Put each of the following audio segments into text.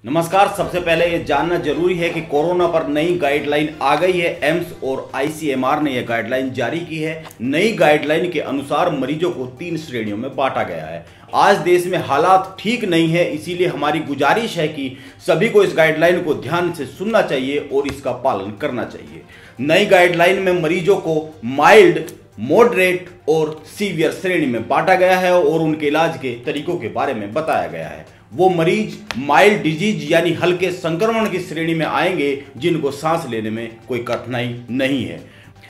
नमस्कार। सबसे पहले ये जानना जरूरी है कि कोरोना पर नई गाइडलाइन आ गई है। एम्स और आईसीएमआर ने यह गाइडलाइन जारी की है। नई गाइडलाइन के अनुसार मरीजों को 3 श्रेणियों में बांटा गया है। आज देश में हालात ठीक नहीं है, इसीलिए हमारी गुजारिश है कि सभी को इस गाइडलाइन को ध्यान से सुनना चाहिए और इसका पालन करना चाहिए। नई गाइडलाइन में मरीजों को माइल्ड, मॉडरेट और सीवियर श्रेणी में बांटा गया है और उनके इलाज के तरीकों के बारे में बताया गया है। वो मरीज माइल्ड डिजीज यानी हल्के संक्रमण की श्रेणी में आएंगे जिनको सांस लेने में कोई कठिनाई नहीं है।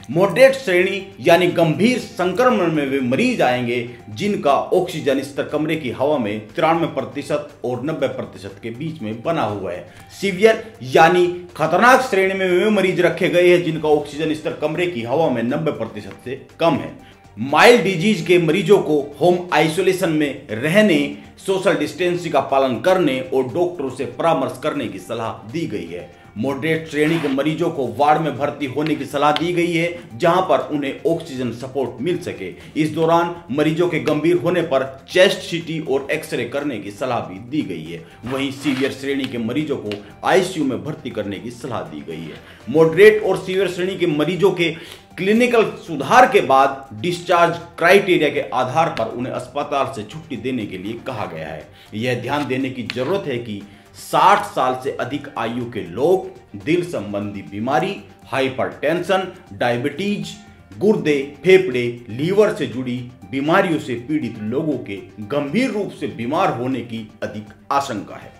मॉडरेट श्रेणी यानी गंभीर संक्रमण में वे मरीज आएंगे जिनका ऑक्सीजन स्तर कमरे की हवा में 93% और 90% के बीच में बना हुआ है। सीवियर यानी खतरनाक श्रेणी में वे मरीज रखे गए हैं जिनका ऑक्सीजन स्तर कमरे की हवा में 90% से कम है। माइल्ड डिजीज के मरीजों को होम आइसोलेशन में रहने, सोशल डिस्टेंसिंग का पालन करने और डॉक्टरों से परामर्श करने की सलाह दी गई है। मॉडरेट श्रेणी के मरीजों को वार्ड में भर्ती होने की सलाह दी गई है जहां पर उन्हें ऑक्सीजन सपोर्ट मिल सके। इस दौरान मरीजों के गंभीर होने पर चेस्ट सीटी और एक्सरे करने की सलाह भी दी गई है। वहीं सीवियर श्रेणी के मरीजों को आईसीयू में भर्ती करने की सलाह दी गई है। मॉडरेट और सीवियर श्रेणी के मरीजों के क्लिनिकल सुधार के बाद डिस्चार्ज क्राइटेरिया के आधार पर उन्हें अस्पताल से छुट्टी देने के लिए कहा गया है। यह ध्यान देने की जरूरत है कि 60 साल से अधिक आयु के लोग, दिल संबंधी बीमारी, हाइपरटेंशन, डायबिटीज, गुर्दे, फेफड़े, लीवर से जुड़ी बीमारियों से पीड़ित लोगों के गंभीर रूप से बीमार होने की अधिक आशंका है।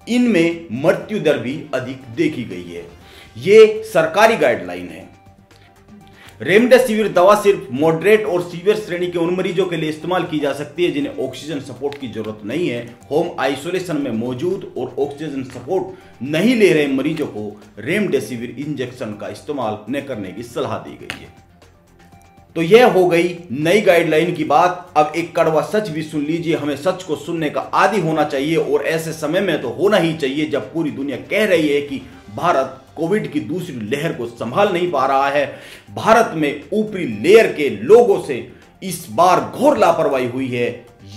इनमें मृत्यु दर भी अधिक देखी गई है। ये सरकारी गाइडलाइन है। रेमडेसिविर दवा सिर्फ मॉडरेट और सीवियर श्रेणी के उन मरीजों के लिए इस्तेमाल की जा सकती है जिन्हें ऑक्सीजन सपोर्ट की जरूरत नहीं है। होम आइसोलेशन में मौजूद और ऑक्सीजन सपोर्ट नहीं ले रहे मरीजों को रेमडेसिविर इंजेक्शन का इस्तेमाल न करने की सलाह दी गई है। तो यह हो गई नई गाइडलाइन की बात। अब एक कड़वा सच भी सुन लीजिए। हमें सच को सुनने का आदी होना चाहिए और ऐसे समय में तो होना ही चाहिए जब पूरी दुनिया कह रही है कि भारत कोविड की दूसरी लहर को संभाल नहीं पा रहा है। भारत में ऊपरी लेयर के लोगों से इस बार घोर लापरवाही हुई है।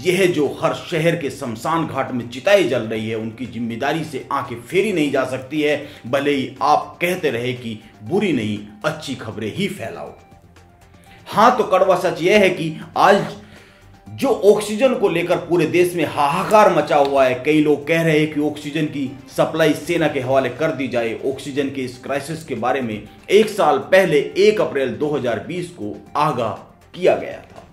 यह जो हर शहर के शमशान घाट में चिताएं जल रही है, उनकी जिम्मेदारी से आंखें फेरी नहीं जा सकती है, भले ही आप कहते रहे कि बुरी नहीं अच्छी खबरें ही फैलाओ। हाँ, तो कड़वा सच यह है कि आज जो ऑक्सीजन को लेकर पूरे देश में हाहाकार मचा हुआ है, कई लोग कह रहे हैं कि ऑक्सीजन की सप्लाई सेना के हवाले कर दी जाए। ऑक्सीजन के इस क्राइसिस के बारे में 1 साल पहले 1 अप्रैल 2020 को आगाह किया गया था।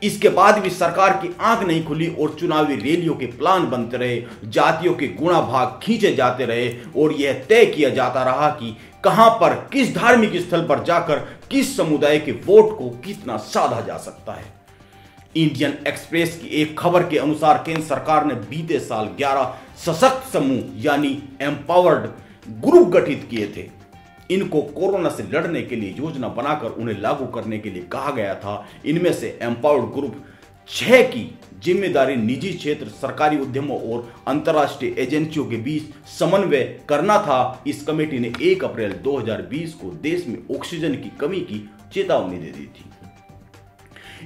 इसके बाद भी सरकार की आंख नहीं खुली और चुनावी रैलियों के प्लान बनते रहे, जातियों के गुणा भाग खींचे जाते रहे और यह तय किया जाता रहा कि कहां पर, किस धार्मिक स्थल पर जाकर किस समुदाय के वोट को कितना साधा जा सकता है। इंडियन एक्सप्रेस की एक खबर के अनुसार केंद्र सरकार ने बीते साल 11 सशक्त समूह यानी एम्पावर्ड ग्रुप गठित किए थे। इनको कोरोना से लड़ने के लिए योजना बनाकर उन्हें लागू करने के लिए कहा गया था। इनमें से एम्पावर्ड ग्रुप 6 की जिम्मेदारी निजी क्षेत्र, सरकारी उद्यमों और अंतर्राष्ट्रीय एजेंसियों के बीच समन्वय करना था। इस कमेटी ने 1 अप्रैल 2020 को देश में ऑक्सीजन की कमी की चेतावनी दे दी थी।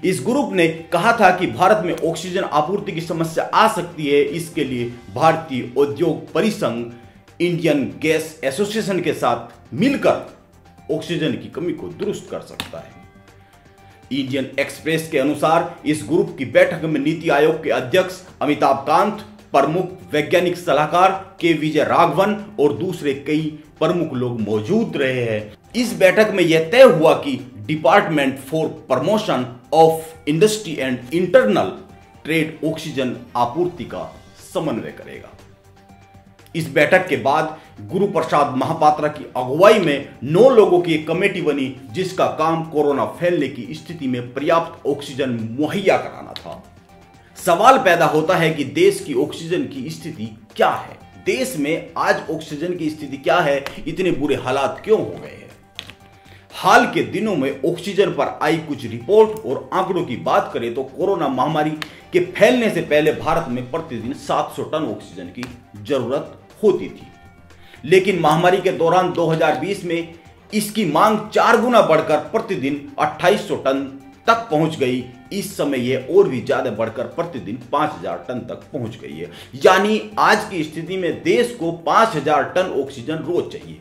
इस ग्रुप ने कहा था कि भारत में ऑक्सीजन आपूर्ति की समस्या आ सकती है। इसके लिए भारतीय उद्योग परिसंघ इंडियन गैस एसोसिएशन के साथ मिलकर ऑक्सीजन की कमी को दुरुस्त कर सकता है। इंडियन एक्सप्रेस के अनुसार इस ग्रुप की बैठक में नीति आयोग के अध्यक्ष अमिताभ कांत, प्रमुख वैज्ञानिक सलाहकार के विजय राघवन और दूसरे कई प्रमुख लोग मौजूद रहे हैं। इस बैठक में यह तय हुआ कि department for promotion of industry and internal trade oxygen आपूर्ति का समन्वय करेगा। इस बैठक के बाद गुरु प्रसाद महापात्रा की अगुवाई में 9 लोगों की एक कमेटी बनी जिसका काम कोरोना फैलने की स्थिति में पर्याप्त ऑक्सीजन मुहैया कराना था। सवाल पैदा होता है कि देश की ऑक्सीजन की स्थिति क्या है। देश में आज ऑक्सीजन की स्थिति क्या है, इतने बुरे हालात क्यों हो गए हैं। हाल के दिनों में ऑक्सीजन पर आई कुछ रिपोर्ट और आंकड़ों की बात करें तो कोरोना महामारी के फैलने से पहले भारत में प्रतिदिन 700 टन ऑक्सीजन की जरूरत होती थी, लेकिन महामारी के दौरान 2020 में इसकी मांग 4 गुना बढ़कर प्रतिदिन 2800 टन तक पहुंच गई। इस समय यह और भी ज्यादा बढ़कर प्रतिदिन 5000 टन तक पहुंच गई है। यानी आज की स्थिति में देश को 5000 टन ऑक्सीजन रोज चाहिए।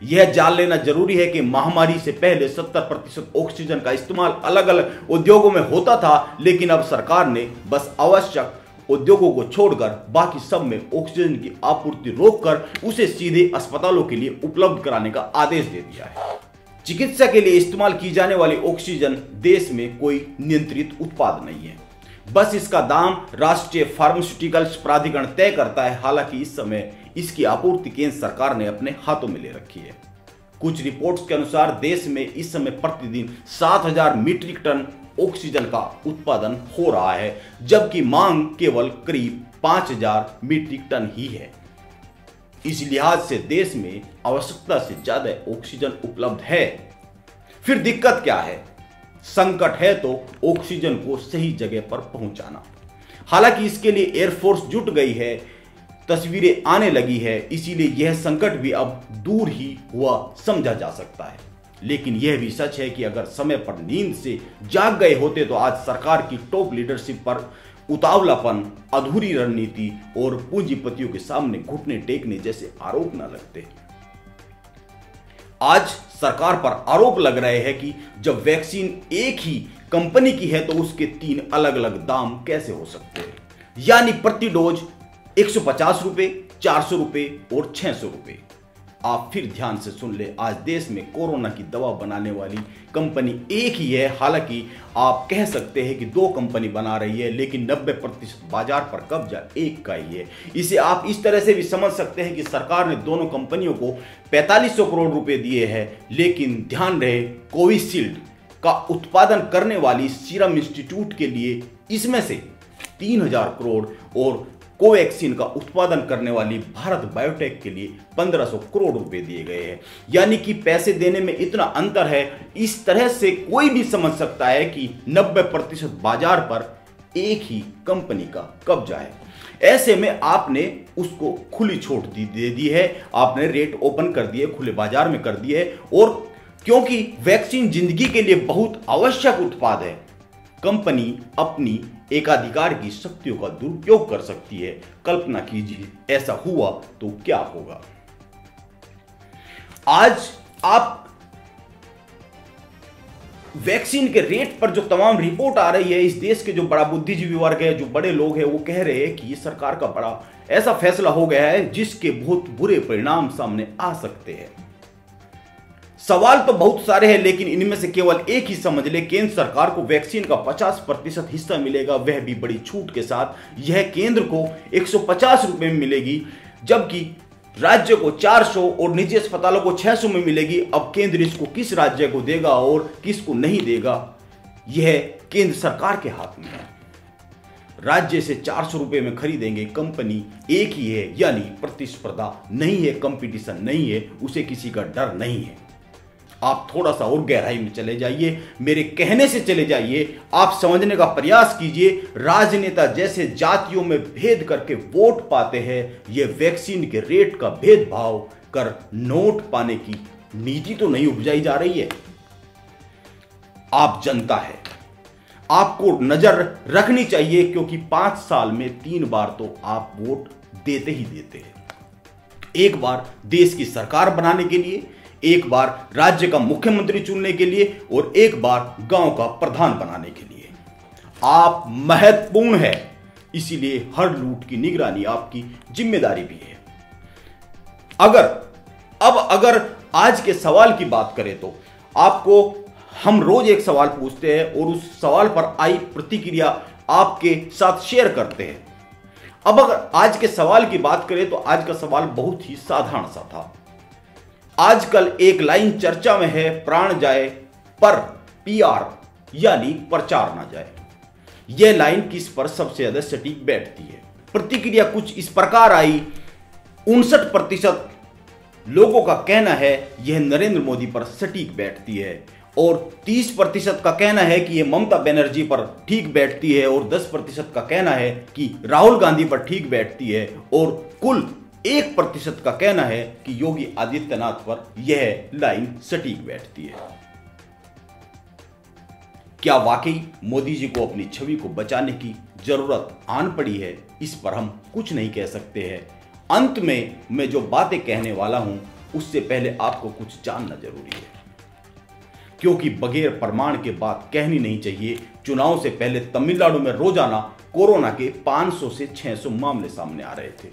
यह जान लेना जरूरी है कि महामारी से पहले 70% ऑक्सीजन का इस्तेमाल अलग अलग उद्योगों में होता था, लेकिन अब सरकार ने बस आवश्यक उद्योगों को छोड़कर बाकी सब में ऑक्सीजन की आपूर्ति रोककर उसे सीधे अस्पतालों के लिए उपलब्ध कराने का आदेश दे दिया है। चिकित्सा के लिए इस्तेमाल की जाने वाली ऑक्सीजन देश में कोई नियंत्रित उत्पाद नहीं है, बस इसका दाम राष्ट्रीय फार्मास्यूटिकल्स प्राधिकरण तय करता है। हालांकि इस समय इसकी आपूर्ति केंद्र सरकार ने अपने हाथों में ले रखी है। कुछ रिपोर्ट्स के अनुसार देश में इस समय प्रतिदिन 7000 मीट्रिक टन ऑक्सीजन का उत्पादन हो रहा है, जबकि मांग केवल करीब 5000 मीट्रिक टन ही है। इस लिहाज से देश में आवश्यकता से ज्यादा ऑक्सीजन उपलब्ध है। फिर दिक्कत क्या है? संकट है तो ऑक्सीजन को सही जगह पर पहुंचाना। हालांकि इसके लिए एयरफोर्स जुट गई है, तस्वीरें आने लगी है, इसीलिए यह संकट भी अब दूर ही हुआ समझा जा सकता है। लेकिन यह भी सच है कि अगर समय पर नींद से जाग गए होते तो आज सरकार की टॉप लीडरशिप पर उतावलापन, अधूरी रणनीति और पूंजीपतियों के सामने घुटने टेकने जैसे आरोप न लगते। आज सरकार पर आरोप लग रहे हैं कि जब वैक्सीन एक ही कंपनी की है तो उसके 3 अलग अलग दाम कैसे हो सकते हैं, यानी प्रति डोज 150 रुपए, 400 रुपए और 600 रुपए। आप फिर ध्यान से सुन ले, आज देश में कोरोना की दवा बनाने वाली कंपनी एक ही है। हालांकि आप कह सकते हैं कि 2 कंपनी बना रही है, लेकिन 90% बाजार पर कब्जा एक का ही है। इसे आप इस तरह से भी समझ सकते हैं कि सरकार ने दोनों कंपनियों को 4500 करोड़ रुपए दिए हैं, लेकिन ध्यान रहे कोविशील्ड का उत्पादन करने वाली सीरम इंस्टीट्यूट के लिए इसमें से 3000 करोड़ और कोवैक्सीन का उत्पादन करने वाली भारत बायोटेक के लिए 1500 करोड़ रुपए दिए गए हैं। यानी कि पैसे देने में इतना अंतर है। इस तरह से कोई भी समझ सकता है कि 90% बाजार पर एक ही कंपनी का कब्जा है। ऐसे में आपने उसको खुली छूट दे दी है, आपने रेट ओपन कर दिए, खुले बाजार में कर दिए। और क्योंकि वैक्सीन जिंदगी के लिए बहुत आवश्यक उत्पाद है, कंपनी अपनी एकाधिकार की शक्तियों का दुरुपयोग कर सकती है। कल्पना कीजिए ऐसा हुआ तो क्या होगा। आज आप वैक्सीन के रेट पर जो तमाम रिपोर्ट आ रही है, इस देश के जो बड़ा बुद्धिजीवी वर्ग है, जो बड़े लोग हैं, वो कह रहे हैं कि ये सरकार का बड़ा ऐसा फैसला हो गया है जिसके बहुत बुरे परिणाम सामने आ सकते हैं। सवाल तो बहुत सारे हैं, लेकिन इनमें से केवल एक ही समझ ले, केंद्र सरकार को वैक्सीन का 50% हिस्सा मिलेगा, वह भी बड़ी छूट के साथ। यह केंद्र को 150 रुपए में मिलेगी, जबकि राज्य को 400 और निजी अस्पतालों को 600 में मिलेगी। अब केंद्र इसको किस राज्य को देगा और किसको नहीं देगा, यह केंद्र सरकार के हाथ में है। राज्य से 400 रुपए में खरीदेंगे, कंपनी एक ही है, यानी प्रतिस्पर्धा नहीं है, कंपटीशन नहीं है, उसे किसी का डर नहीं है। आप थोड़ा सा और गहराई में चले जाइए, मेरे कहने से चले जाइए, आप समझने का प्रयास कीजिए। राजनेता जैसे जातियों में भेद करके वोट पाते हैं, यह वैक्सीन के रेट का भेदभाव कर नोट पाने की नीति तो नहीं उपजाई जा रही है। आप जनता है, आपको नजर रखनी चाहिए, क्योंकि 5 साल में 3 बार तो आप वोट देते ही देते हैं। एक बार देश की सरकार बनाने के लिए, एक बार राज्य का मुख्यमंत्री चुनने के लिए और एक बार गांव का प्रधान बनाने के लिए। आप महत्वपूर्ण है, इसीलिए हर लूट की निगरानी आपकी जिम्मेदारी भी है। अगर आज के सवाल की बात करें तो आपको हम रोज एक सवाल पूछते हैं और उस सवाल पर आई प्रतिक्रिया आपके साथ शेयर करते हैं। अब अगर आज के सवाल की बात करें तो आज का सवाल बहुत ही साधारण सा था। आजकल एक लाइन चर्चा में है, प्राण जाए पर पीआर यानी प्रचार ना जाए। यह लाइन किस पर सबसे ज्यादा सटीक बैठती है? प्रतिक्रिया कुछ इस प्रकार आई, 59% लोगों का कहना है यह नरेंद्र मोदी पर सटीक बैठती है, और 30% का कहना है कि यह ममता बनर्जी पर ठीक बैठती है, और 10% का कहना है कि राहुल गांधी पर ठीक बैठती है, और कुल 1% का कहना है कि योगी आदित्यनाथ पर यह लाइन सटीक बैठती है। क्या वाकई मोदी जी को अपनी छवि को बचाने की जरूरत आन पड़ी है? इस पर हम कुछ नहीं कह सकते हैं। अंत में मैं जो बातें कहने वाला हूं उससे पहले आपको कुछ जानना जरूरी है, क्योंकि बगैर प्रमाण के बात कहनी नहीं चाहिए। चुनाव से पहले तमिलनाडु में रोजाना कोरोना के 500 से 600 मामले सामने आ रहे थे।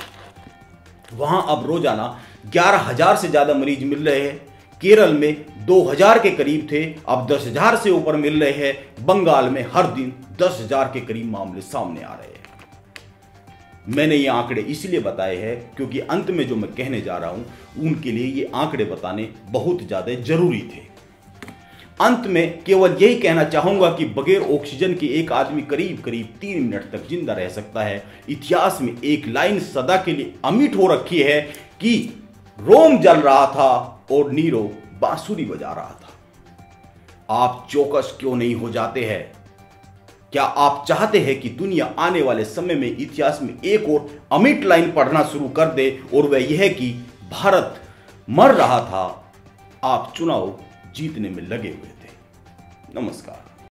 वहां अब रोजाना 11,000 से ज्यादा मरीज मिल रहे हैं। केरल में 2,000 के करीब थे, अब 10,000 से ऊपर मिल रहे हैं। बंगाल में हर दिन 10,000 के करीब मामले सामने आ रहे हैं। मैंने ये आंकड़े इसलिए बताए हैं क्योंकि अंत में जो मैं कहने जा रहा हूं उनके लिए ये आंकड़े बताने बहुत ज्यादा जरूरी थे। अंत में केवल यही कहना चाहूंगा कि बगैर ऑक्सीजन के एक आदमी करीब करीब 3 मिनट तक जिंदा रह सकता है। इतिहास में एक लाइन सदा के लिए अमिट हो रखी है कि रोम जल रहा था और नीरो बांसुरी बजा रहा था। आप चौकस क्यों नहीं हो जाते हैं? क्या आप चाहते हैं कि दुनिया आने वाले समय में इतिहास में एक और अमिट लाइन पढ़ना शुरू कर दे, और वह यह कि भारत मर रहा था, आप चुनाव जीतने में लगे हुए थे। नमस्कार।